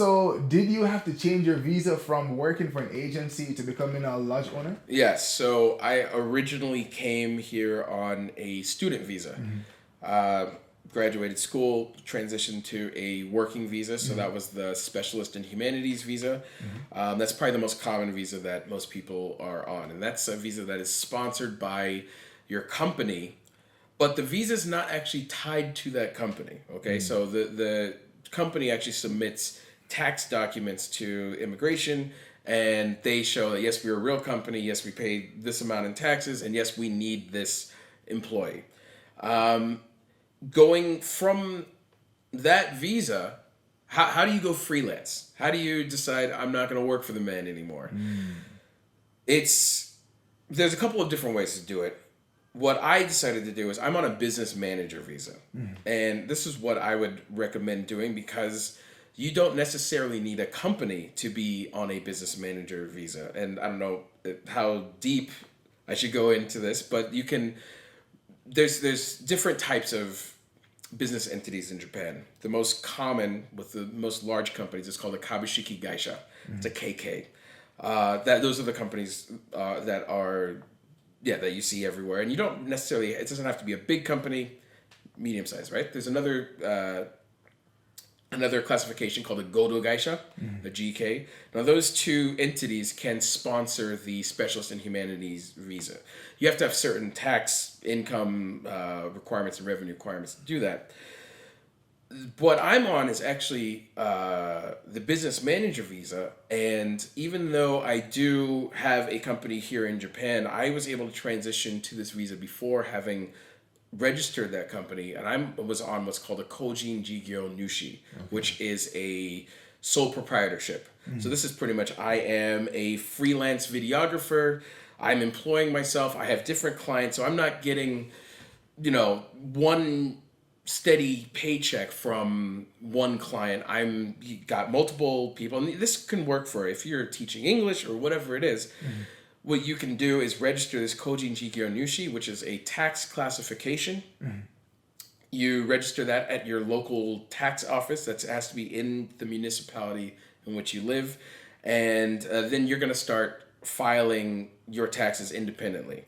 So, did you have to change your visa from working for an agency to becoming a lodge owner? Yes, so I originally came here on a student visa. Uh, Graduated school, transitioned to a working visa, so that was the specialist in humanities visa. That's probably the most common visa that most people are on, and that's a visa that is sponsored by your company, but the visa is not actually tied to that company. Okay, so the company actually submits tax documents to immigration, and they show that yes, we're a real company, yes, we pay this amount in taxes, and yes, we need this employee. Going from that visa, how do you go freelance? How do you decide I'm not going to work for the man anymore? It's There's a couple of different ways to do it. What I decided to do is I'm on a business manager visa. And this is what I would recommend doing because you don't necessarily need a company to be on a business manager visa. And I don't know how deep I should go into this, but you can there's different types of business entities in Japan. The most common with the most large companies is called a Kabushiki Gaisha. It's a KK. That those are the companies that are that you see everywhere, and you don't necessarily. It doesn't have to be a big company, medium size, right? There's another classification called a Godo Gaisha, a GK. Now, those two entities can sponsor the Specialist in Humanities visa. You have to have certain tax income requirements and revenue requirements to do that. What I'm on is actually the business manager visa, and even though I do have a company here in Japan, I was able to transition to this visa before having registered that company, and I was on what's called a Kojin Jigyo Nushi, which is a sole proprietorship. So this is pretty much I am a freelance videographer. I'm employing myself. I have different clients, so I'm not getting, one steady paycheck from one client. You got multiple people, and this can work for if you're teaching English or whatever it is. What you can do is register this Kojin Jigyo Nushi, which is a tax classification. You register that at your local tax office. That has to be in the municipality in which you live. And then you're going to start filing your taxes independently.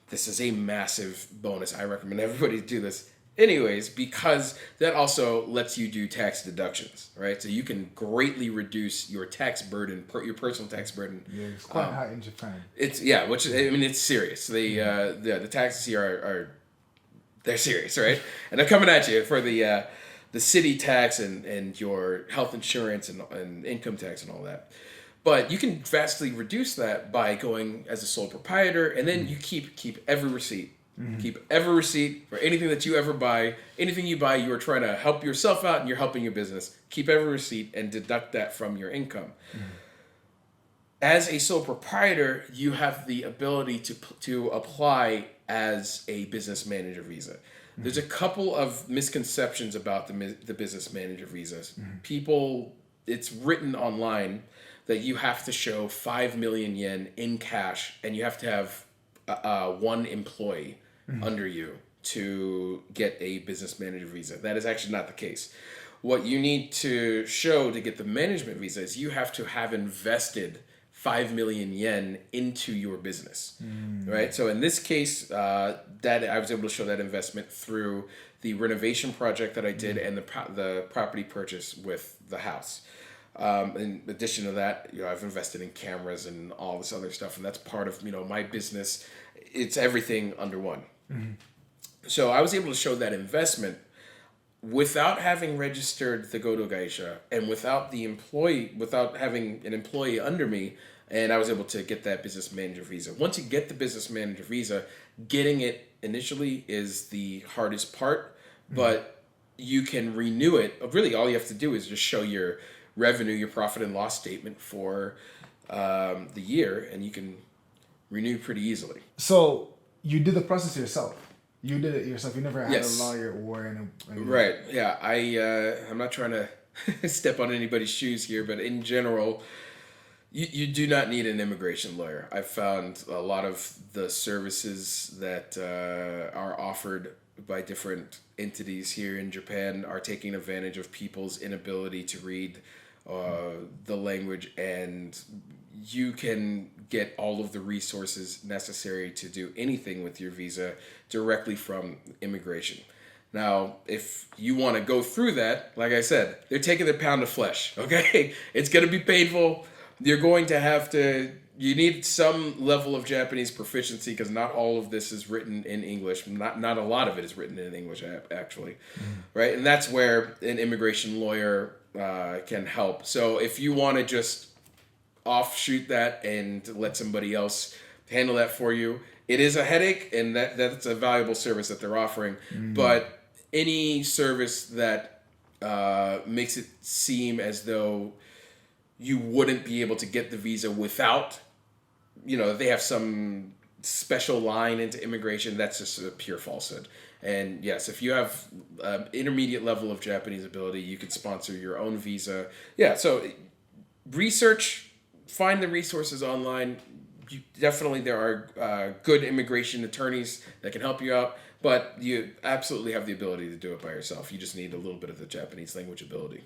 This is a massive bonus. I recommend everybody do this. Anyways, because that also lets you do tax deductions, right? So you can greatly reduce your tax burden, your personal tax burden. Yeah, it's quite high in Japan. It's serious. The taxes here are they're serious, right? And they're coming at you for the city tax and your health insurance and income tax and all that. But you can vastly reduce that by going as a sole proprietor, and then you keep every receipt. Keep every receipt for anything that you ever buy. Anything you buy, you are trying to help yourself out and you're helping your business. Keep every receipt and deduct that from your income. As a sole proprietor, you have the ability to apply as a business manager visa. There's a couple of misconceptions about the business manager visas. It's written online that you have to show 5 million yen in cash and you have to have one employee under you to get a business manager visa. That is actually not the case. What you need to show to get the management visa is you have to have invested 5 million yen into your business, right? So in this case, that I was able to show that investment through the renovation project that I did and the property purchase with the house. In addition to that, I've invested in cameras and all this other stuff, and that's part of my business. It's everything under one. So I was able to show that investment without having registered the Godo Gaisha and without having an employee under me, and I was able to get that business manager visa. Once you get the business manager visa, getting it initially is the hardest part, but you can renew it. Really, all you have to do is just show your revenue, your profit and loss statement for the year, and you can renew pretty easily. So you did the process yourself. You did it yourself. You never had Yes. a lawyer or Right. Yeah. I'm not trying to step on anybody's shoes here, but in general, you do not need an immigration lawyer. I've found a lot of the services that are offered by different entities here in Japan are taking advantage of people's inability to read the language, and you can get all of the resources necessary to do anything with your visa directly from immigration. Now, if you want to go through that, like I said, they're taking their pound of flesh, okay? It's going to be painful. You're going to have to, you need some level of Japanese proficiency because not all of this is written in English. Not a lot of it is written in English, actually, right? And that's where an immigration lawyer can help. So if you want to just offshoot that and let somebody else handle that for you, it is a headache, and that's a valuable service that they're offering. But any service that makes it seem as though you wouldn't be able to get the visa without, they have some special line into immigration, that's just a pure falsehood. And yes, if you have intermediate level of Japanese ability, you can sponsor your own visa. Yeah, so find the resources online. There are good immigration attorneys that can help you out, but you absolutely have the ability to do it by yourself. You just need a little bit of the Japanese language ability.